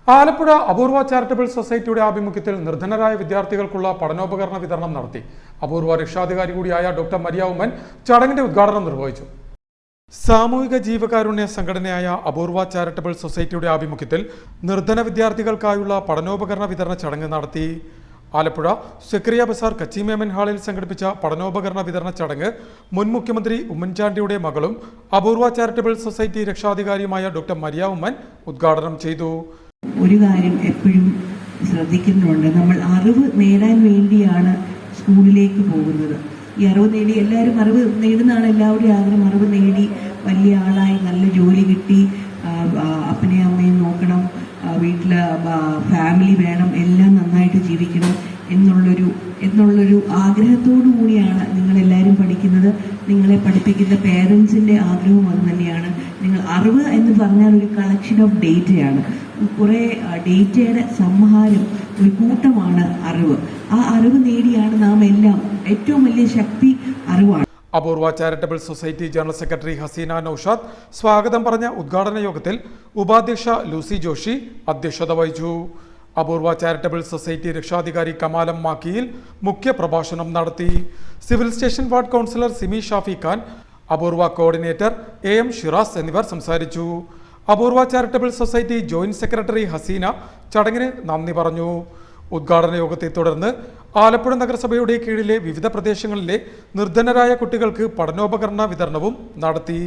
ആലപ്പുഴ അപൂർവ ചാരിറ്റബിൾ സൊസൈറ്റിയുടെ ആഭിമുഖ്യത്തിൽ നിർധനരായ വിദ്യാർത്ഥികൾക്കുള്ള പഠനോപകരണ വിതരണം നടത്തി. അപൂർവ രക്ഷാധികാരി കൂടിയായ ഡോക്ടർ മരിയ ഉമ്മൻ ചടങ്ങിന്റെ ഉദ്ഘാടനം നിർവഹിച്ചു. സാമൂഹിക ജീവകാരുണ്യ സംഘടനയായ അപൂർവ ചാരിറ്റബിൾ സൊസൈറ്റിയുടെ ആഭിമുഖ്യത്തിൽ നിർധന വിദ്യാർത്ഥികൾക്കായുള്ള പഠനോപകരണ വിതരണ ചടങ്ങ് നടത്തി. ആലപ്പുഴ സെക്രിയ ബസാർ കച്ചിമേമൻ ഹാളിൽ സംഘടിപ്പിച്ച പഠനോപകരണ വിതരണ ചടങ്ങ് മുൻ മുഖ്യമന്ത്രി ഉമ്മൻചാണ്ടിയുടെ മകളും അപൂർവ ചാരിറ്റബിൾ സൊസൈറ്റി രക്ഷാധികാരിയുമായ ഡോക്ടർ മരിയ ഉമ്മൻ ഉദ്ഘാടനം ചെയ്തു. ഒരു കാര്യം എപ്പോഴും ശ്രദ്ധിക്കുന്നുണ്ട്, നമ്മൾ അറിവ് നേടാൻ വേണ്ടിയാണ് സ്കൂളിലേക്ക് പോകുന്നത്. ഈ അറിവ് നേടി എല്ലാവരും അറിവ് നേടുന്നതാണ് എല്ലാവരുടെയും ആഗ്രഹം. അറിവ് നേടി വലിയ ആളായി നല്ല ജോലി കിട്ടി, അപ്പനെയും അമ്മയും നോക്കണം, വീട്ടിൽ ഫാമിലി വേണം, എല്ലാം നന്നായിട്ട് ജീവിക്കണം എന്നുള്ളൊരു ആഗ്രഹത്തോടു കൂടിയാണ് നിങ്ങളെല്ലാവരും പഠിക്കുന്നത്. നിങ്ങളെ പഠിപ്പിക്കുന്ന പേരൻസിൻ്റെ ആഗ്രഹവും അത് തന്നെയാണ്. നിങ്ങൾ അറിവ് എന്ന് പറഞ്ഞാൽ ഒരു കളക്ഷൻ ഓഫ് ഡേറ്റയാണ്, കുറേ ഡേറ്റയുടെ സമാഹാരം, ഒരു കൂട്ടമാണ് അറിവ്. ആ അറിവ് നേടിയാണ് നാം എല്ലാം, ഏറ്റവും വലിയ ശക്തി അറിവാണ്. Apoorva charitable society general secretary Haseena Noushad സ്വാഗതം പറഞ്ഞ ഉദ്ഘാടന യോഗത്തിൽ ഉപാധ്യക്ഷ ലൂസി ജോഷി അധ്യക്ഷത വഹിച്ചു. അപൂർവ ചാരിറ്റബിൾ സൊസൈറ്റി രക്ഷാധികാരി കമാലം മാക്കിയിൽ മുഖ്യ പ്രഭാഷണം നടത്തി. Civil station ward councillor Simi Shafi Khan, Apoorva coordinator AM Shiraz എന്നിവർ സംസാരിച്ചു. Apoorva charitable society joint secretary Haseena ചടങ്ങിന് നന്ദി പറഞ്ഞു. ഉദ്ഘാടന യോഗത്തെ തുടർന്ന് ആലപ്പുഴ നഗരസഭയുടെ കീഴിലെ വിവിധ പ്രദേശങ്ങളിലെ നിർധനരായ കുട്ടികൾക്ക് പഠനോപകരണ വിതരണവും നടത്തി.